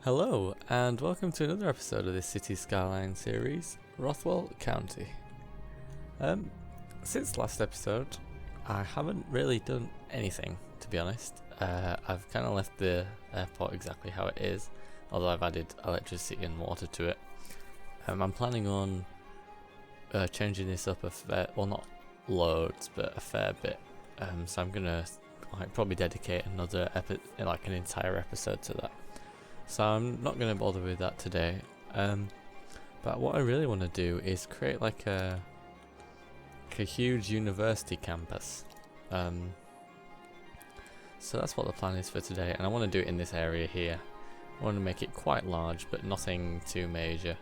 Hello, and welcome to another episode of this City Skylines series, Rothwell County. Since last episode, I haven't really done anything, to be honest. I've kind of left the airport exactly how it is, although I've added electricity and water to it. I'm planning on changing this up a fair, well, not loads, but a fair bit. So I'm gonna probably dedicate another an entire episode to that. So I'm not going to bother with that today, but what I really want to do is create like a huge university campus. So that's what the plan is for today, and I want to do it in this area here. I want to make it quite large, but nothing too major.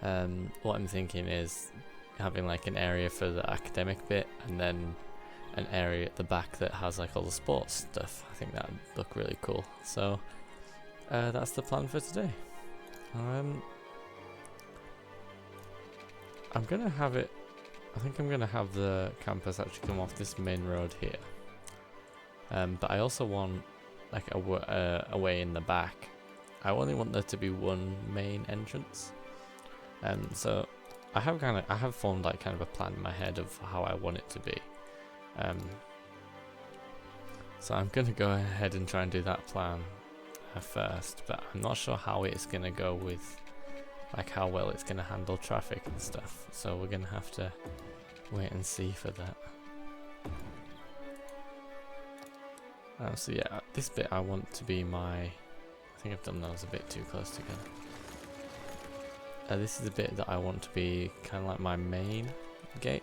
What I'm thinking is having like an area for the academic bit, and then an area at the back that has like all the sports stuff. I think that would look really cool. So that's the plan for today. I'm gonna have it. I think I'm gonna have the campus actually come off this main road here. But I also want like a way in the back. I only want there to be one main entrance. So I have formed like kind of a plan in my head of how I want it to be. So I'm gonna go ahead and try and do that plan first, but I'm not sure how it's gonna go with like how well it's gonna handle traffic and stuff, so we're gonna have to wait and see for that. So yeah, this bit I want to be my, I think I've done those a bit too close together. This is the bit that I want to be kind of like my main gate.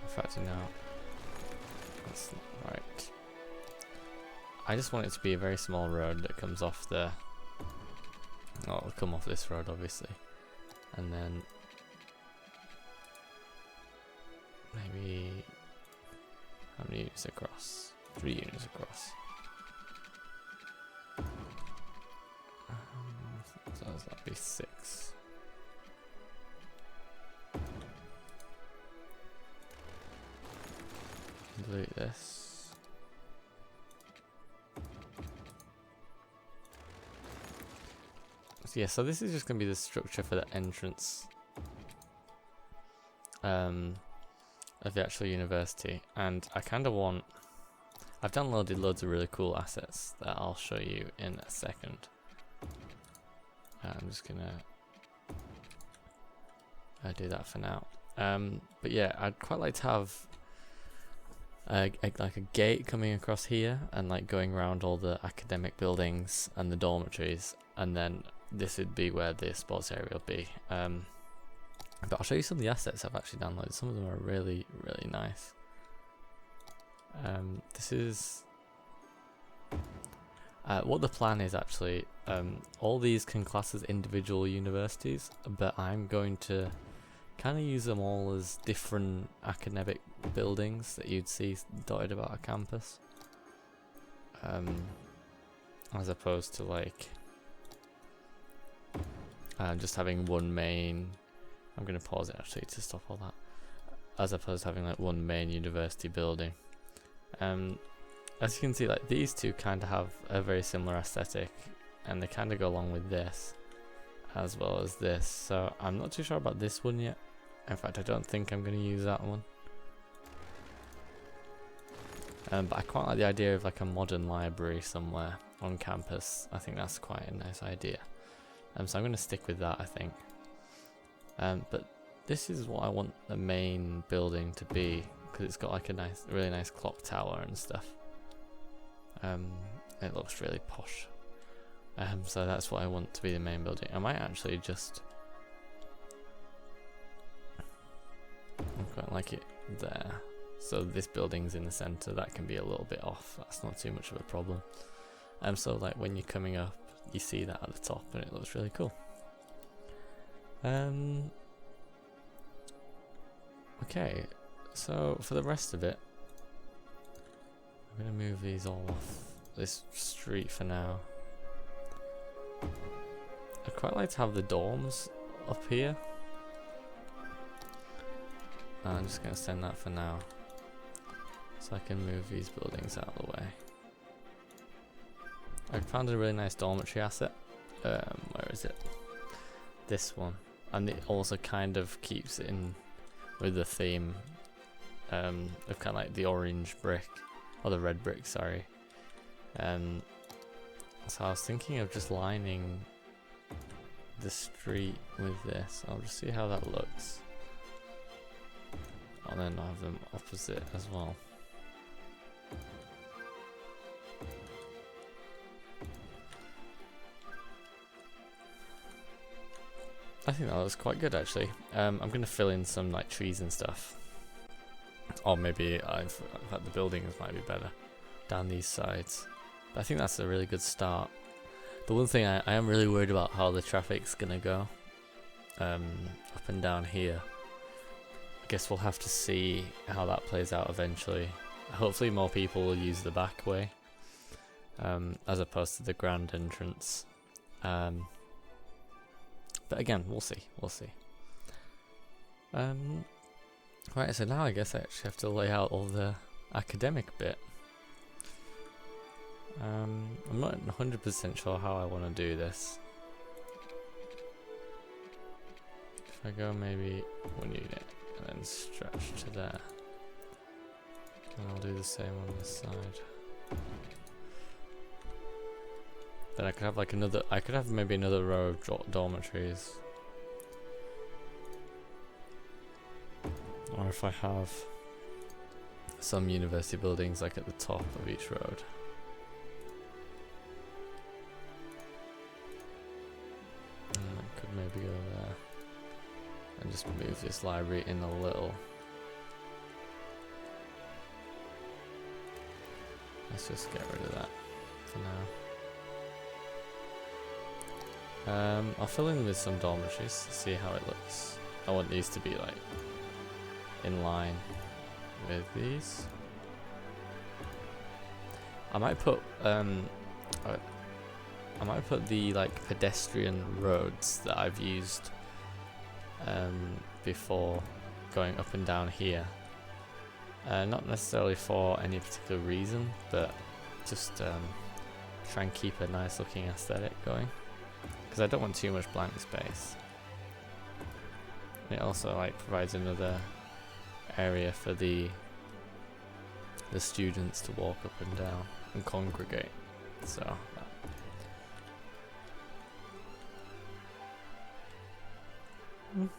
In fact, no, that's not right. I just want it to be a very small road that comes off the... Oh, it'll come off this road, obviously. And then... maybe... how many units across? 3 units across. So that'd be 6. Delete this. Yeah, so this is just going to be the structure for the entrance of the actual university, and I kind of want... I've downloaded loads of really cool assets that I'll show you in a second. I'm just going to do that for now. But yeah, I'd quite like to have like a gate coming across here and like going around all the academic buildings and the dormitories, and then this would be where the sports area will be. But I'll show you some of the assets I've actually downloaded. Some of them are really, really nice. This is what the plan is actually. All these can class as individual universities, but I'm going to kind of use them all as different academic buildings that you'd see dotted about a campus. As opposed to like just having one main... I'm going to pause it actually to stop all that. As opposed to having like one main university building. As you can see, like these two kind of have a very similar aesthetic, and they kind of go along with this as well as this. So I'm not too sure about this one yet. In fact, I don't think I'm going to use that one. But I quite like the idea of like a modern library somewhere on campus. I think that's quite a nice idea. So I'm going to stick with that, I think. But this is what I want the main building to be, because it's got like a really nice clock tower and stuff. It looks really posh. So that's what I want to be the main building. I might actually just... I quite like it there. So this building's in the centre, that can be a little bit off. That's not too much of a problem. So like when you're coming up, you see that at the top, and it looks really cool. Okay, so for the rest of it, I'm going to move these all off this street for now. I'd quite like to have the dorms up here. I'm just going to send that for now, so I can move these buildings out of the way. I found a really nice dormitory asset. Where is it? This one. And it also kind of keeps it in with the theme of kind of like the orange brick, or the red brick, sorry. So I was thinking of just lining the street with this. I'll just see how that looks. And then I'll have them opposite as well. I think that looks quite good actually. I'm going to fill in some like trees and stuff. Or maybe in fact the buildings might be better down these sides. But I think that's a really good start. The one thing I am really worried about how the traffic's going to go up and down here. I guess we'll have to see how that plays out eventually. Hopefully more people will use the back way as opposed to the grand entrance. But again, we'll see. Right, so now I guess I actually have to lay out all the academic bit. I'm not 100% sure how I want to do this. If I go maybe 1 unit and then stretch to there. And I'll do the same on this side. Then I could have like maybe another row of dormitories. Or if I have some university buildings like at the top of each road. And I could maybe go there. And just move this library in a little. Let's just get rid of that for now. I'll fill in with some dormitories to see how it looks. I want these to be like in line with these. I might put the like pedestrian roads that I've used before going up and down here. Not necessarily for any particular reason, but just try and keep a nice looking aesthetic going. Because I don't want too much blank space. It also like provides another area for the students to walk up and down and congregate. So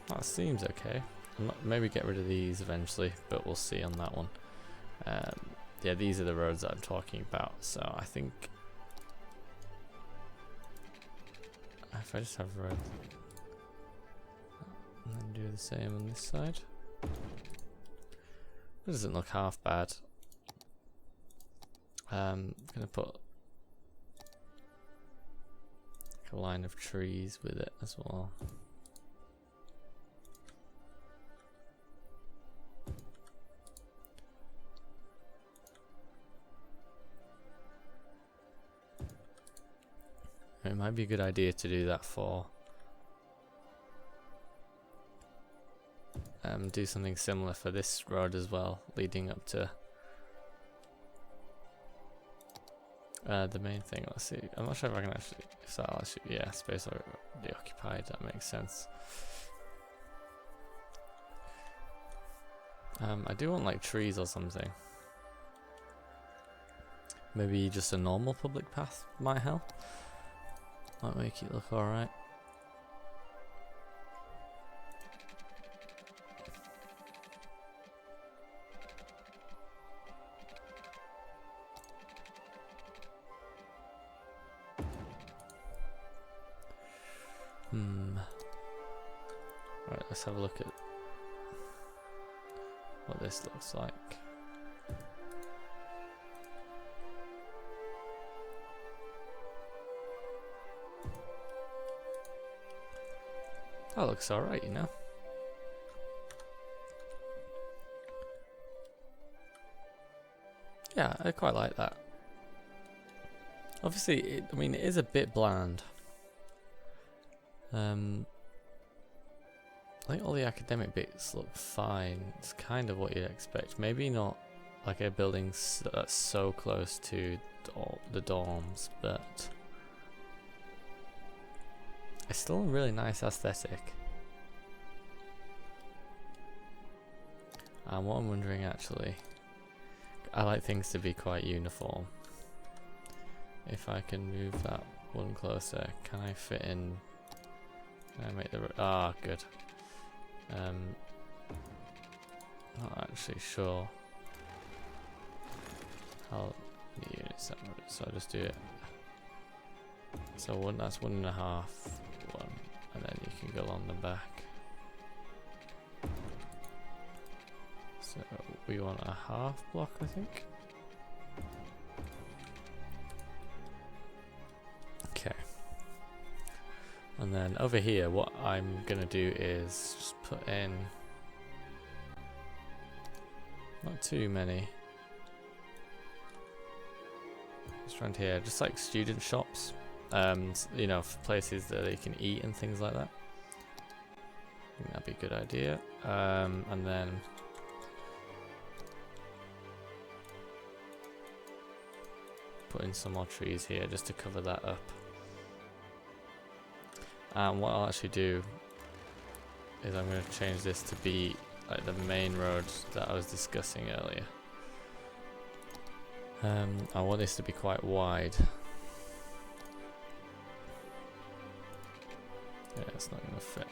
that seems okay. Maybe get rid of these eventually, but we'll see on that one. Yeah, these are the roads that I'm talking about. So I think if I just have red and then do the same on this side, it doesn't look half bad. I'm gonna put like a line of trees with it as well. It might be a good idea to do that for do something similar for this road as well, leading up to the main thing. Let's see. I'm not sure if I can actually, if that'll actually, yeah, space already occupied. That makes sense. I do want like trees or something. Maybe just a normal public path might help. Might make it look alright. Right, let's have a look at what this looks like. That looks alright, you know. Yeah, I quite like that. Obviously, I mean, it is a bit bland. I think all the academic bits look fine. It's kind of what you'd expect. Maybe not like a building that's so close to the dorms, but it's still a really nice aesthetic. And what I'm wondering actually, I like things to be quite uniform. If I can move that one closer, can I fit in? Can I make the good. Not actually sure how many units that would, so I'll just do it. So that's 1.5, and then you can go along the back. So we want a half block, I think. Okay. And then over here, what I'm gonna do is just put in not too many. Just around here, just like student shops, you know, for places that they can eat and things like that. I think that'd be a good idea. And then put in some more trees here just to cover that up. And what I'll actually do is I'm going to change this to be like the main road that I was discussing earlier. I want this to be quite wide. Yeah, it's not going to fit.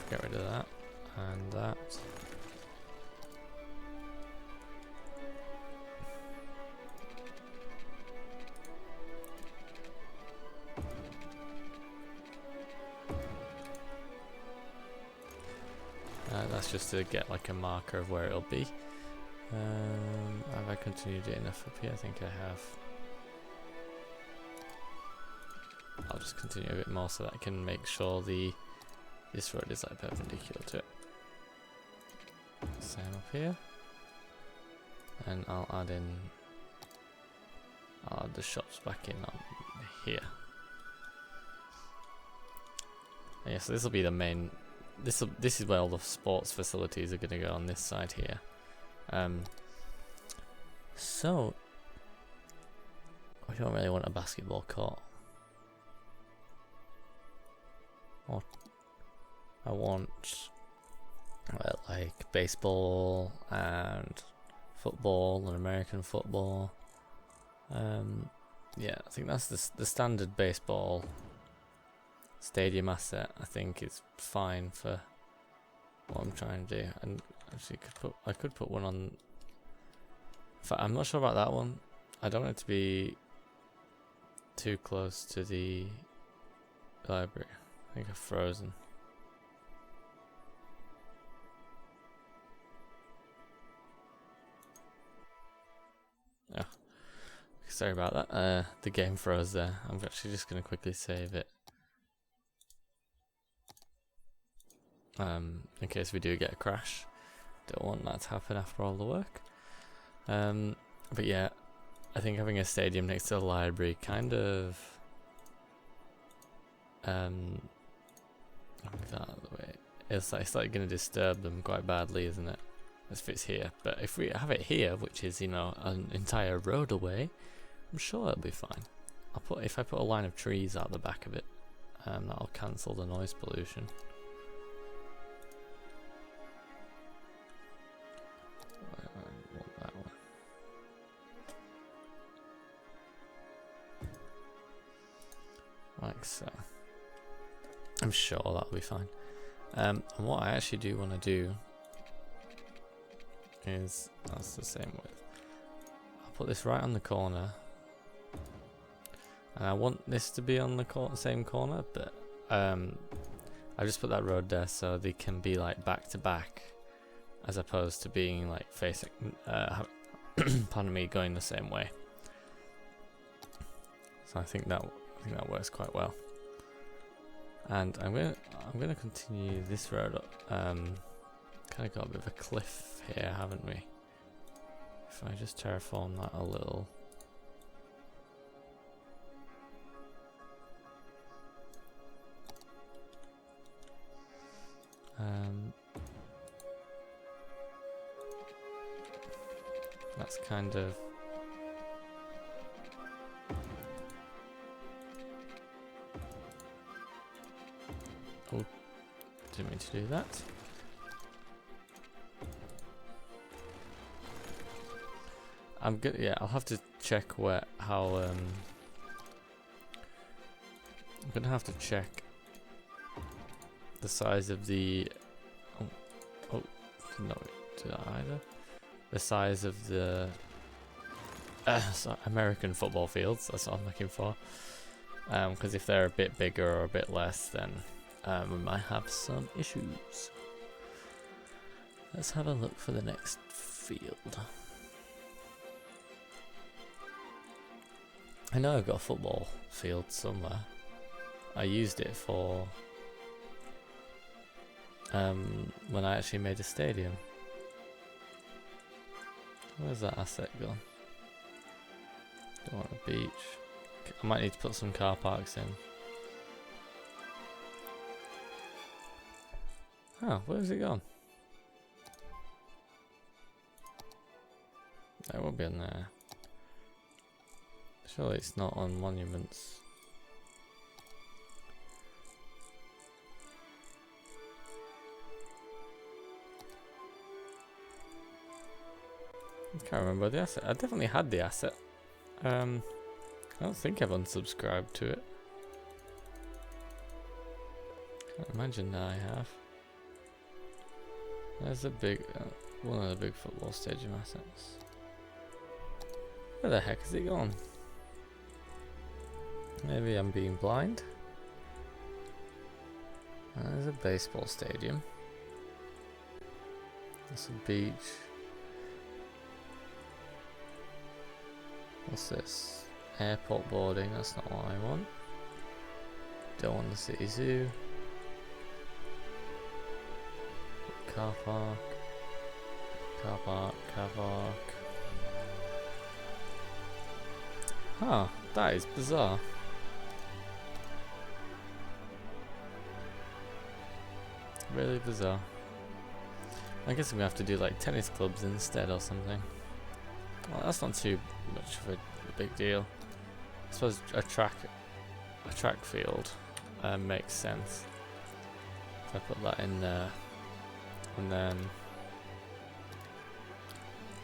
Get rid of that and that. That's just to get like a marker of where it'll be. Have I continued it enough up here? I think I have. I'll just continue a bit more so that I can make sure this road is like perpendicular to it. Same up here. And I'll add the shops back in on here. And yeah, so this will be the main. This is where all the sports facilities are going to go on this side here. So I don't really want a basketball court. Or I want like baseball and football and American football. Yeah, I think that's the standard baseball stadium asset. I think it's fine for what I'm trying to do. And actually I could put one on. In fact, I'm not sure about that one. I don't want it to be too close to the library. I think I've frozen. Oh, sorry about that. The game froze there. I'm actually just going to quickly save it. In case we do get a crash. Don't want that to happen after all the work. But yeah, I think having a stadium next to the library kind of move that out of the way. It's like going to disturb them quite badly, isn't it? If it's here, but if we have it here, which is, you know, an entire road away, I'm sure it'll be fine. If I put a line of trees out the back of it, that'll cancel the noise pollution. That one. Like so. I'm sure that'll be fine. And what I actually do want to do is, that's the same width. I'll put this right on the corner, and I want this to be on the same corner, but I just put that road there so they can be like back to back, as opposed to being like facing, pardon me, going the same way. So I think that works quite well. And I'm gonna continue this road up. Kind of got a bit of a cliff here, haven't we? If I just terraform that a little. That's kind of... Oh, didn't mean to do that. I'm good. Yeah, I'll have to check how. I'm gonna have to check the size of the. Oh, did not do that either. The size of the sorry, American football fields. That's what I'm looking for. Because if they're a bit bigger or a bit less, then we might have some issues. Let's have a look for the next field. I know I've got a football field somewhere. I used it for when I actually made a stadium. Where's that asset gone? Don't want a beach. I might need to put some car parks in. Oh, where's it gone? That won't be on there. Surely it's not on monuments. I can't remember the asset. I definitely had the asset. I don't think I've unsubscribed to it. Can't imagine that I have. There's a big, one of the big football stadium assets. Where the heck is it gone? Maybe I'm being blind. There's a baseball stadium. There's a beach. What's this? Airport boarding, that's not what I want. Don't want the city zoo. Car park. Car park, car park. Huh, that is bizarre. Really bizarre. I guess I'm gonna have to do like tennis clubs instead or something. Well, that's not too much of a big deal. I suppose a track field makes sense. If I put that in there, and then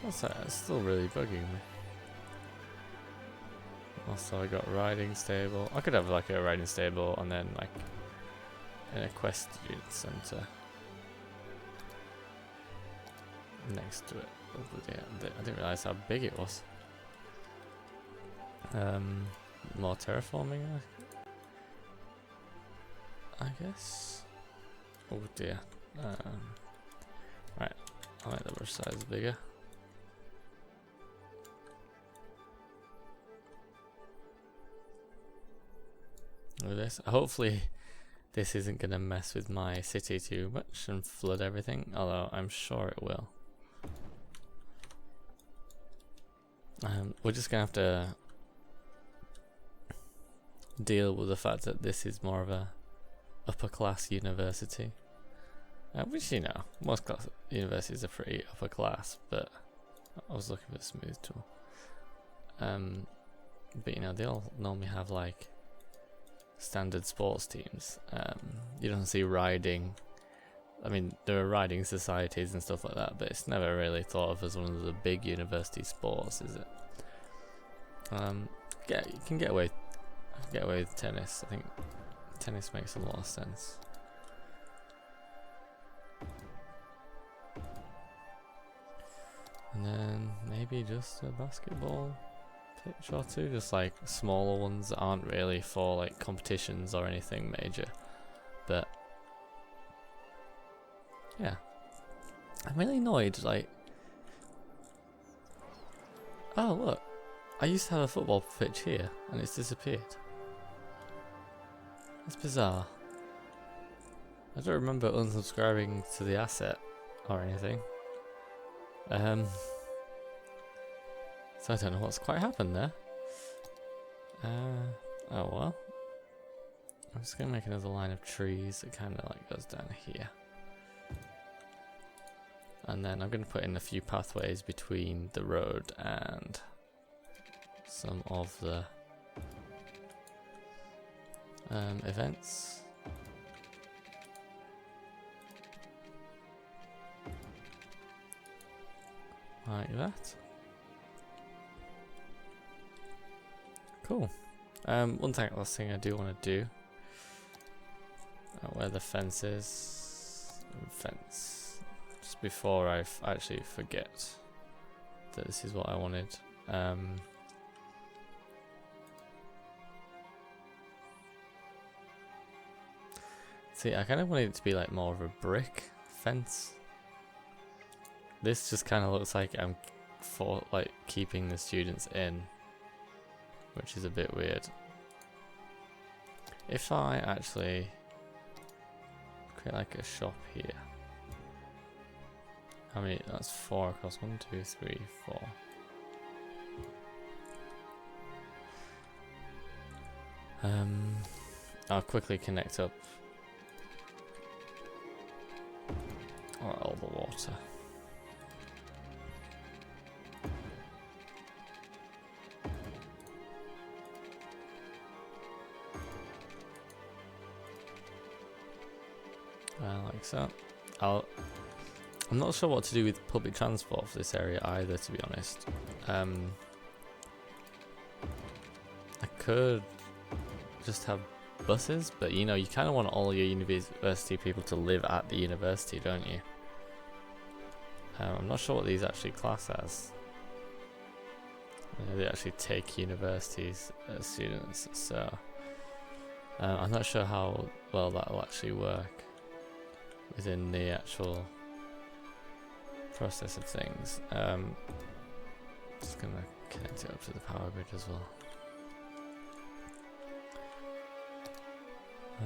what's that? It's still really bugging me. Also, I got riding stable. I could have like a riding stable and then like an equestrian center next to it. Oh, yeah, I didn't realize how big it was. More terraforming, I guess. Oh dear. Right, I like the brush size bigger. Look at this. Hopefully this isn't going to mess with my city too much and flood everything, although I'm sure it will. We're just going to have to deal with the fact that this is more of a upper class university. Which, you know, most universities are pretty upper class, but I was looking for the smooth tool. But you know, they all normally have like standard sports teams. You don't see riding. I mean, there are riding societies and stuff like that, but it's never really thought of as one of the big university sports, is it? Yeah, you can get away with tennis. I think tennis makes a lot of sense. And then maybe just a basketball pitch or two, just like smaller ones that aren't really for like competitions or anything major. But yeah, I'm really annoyed. Like, oh look, I used to have a football pitch here and it's disappeared. That's bizarre. I don't remember unsubscribing to the asset or anything. So I don't know what's quite happened there. Oh well. I'm just gonna make another line of trees that kind of like goes down here. And then I'm going to put in a few pathways between the road and some of the events. Like that. Cool. One last thing I do want to do. Where the fence is. Fence. Just before I actually forget that this is what I wanted. See, I kind of wanted it to be like more of a brick fence. This just kind of looks like I'm keeping the students in, which is a bit weird. If I actually create like a shop here, how many? That's 4 across. 1, 2, 3, 4. I'll quickly connect up all the water. Like so. I'm not sure what to do with public transport for this area either, to be honest. I could just have buses, but you know, you kind of want all your university people to live at the university, don't you? I'm not sure what these actually class as. They actually take universities as students, so I'm not sure how well that will actually work within the actual process of things. Just gonna connect it up to the power grid as well.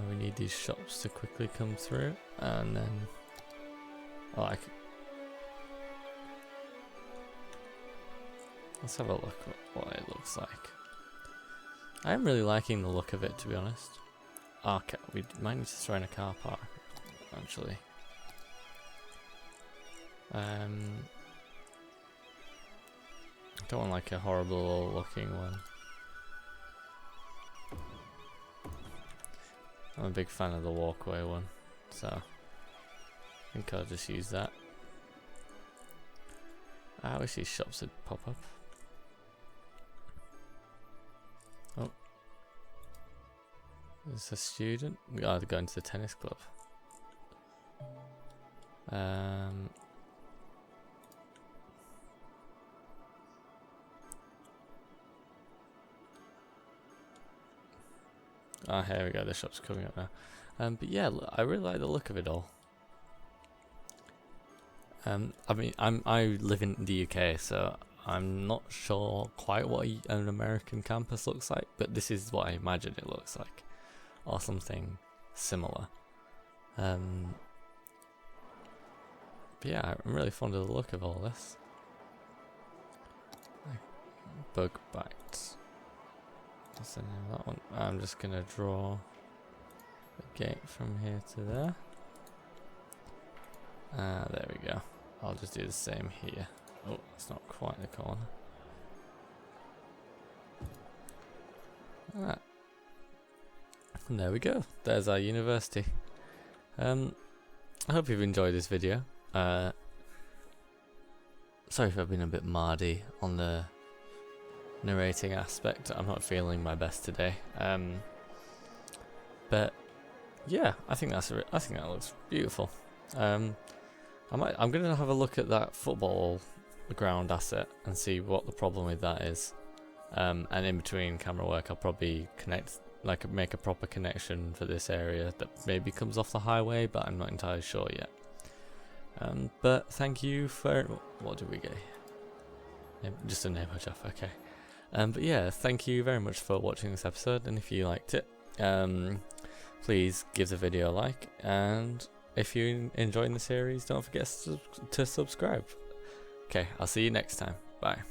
We need these shops to quickly come through, and then let's have a look at what it looks like. I'm really liking the look of it, to be honest. Okay, we might need to throw in a car park, actually. I don't want like a horrible looking one. I'm a big fan of the walkway one, so I think I'll just use that. I wish these shops would pop up. Oh, there's a student. We are going to the tennis club. Here we go, the shop's coming up now. But yeah, I really like the look of it all. I mean, I live in the UK, so I'm not sure quite what an American campus looks like, but this is what I imagine it looks like, or something similar. But yeah, I'm really fond of the look of all this. Bug bites. What's the name of that one? I'm just gonna draw a gate from here to there. There we go. I'll just do the same here. Oh, it's not quite the corner. And there we go. There's our university. I hope you've enjoyed this video. Sorry if I've been a bit mardy on the narrating aspect. I'm not feeling my best today. But yeah, I think that looks beautiful. I'm gonna have a look at that football ground asset and see what the problem with that is. And in between camera work, I'll probably make a proper connection for this area that maybe comes off the highway, but I'm not entirely sure yet. But thank you for what did we get? Just a neighborhood job, okay. But yeah, thank you very much for watching this episode, and if you liked it, please give the video a like, and if you're enjoying the series, don't forget to subscribe. Okay, I'll see you next time. Bye.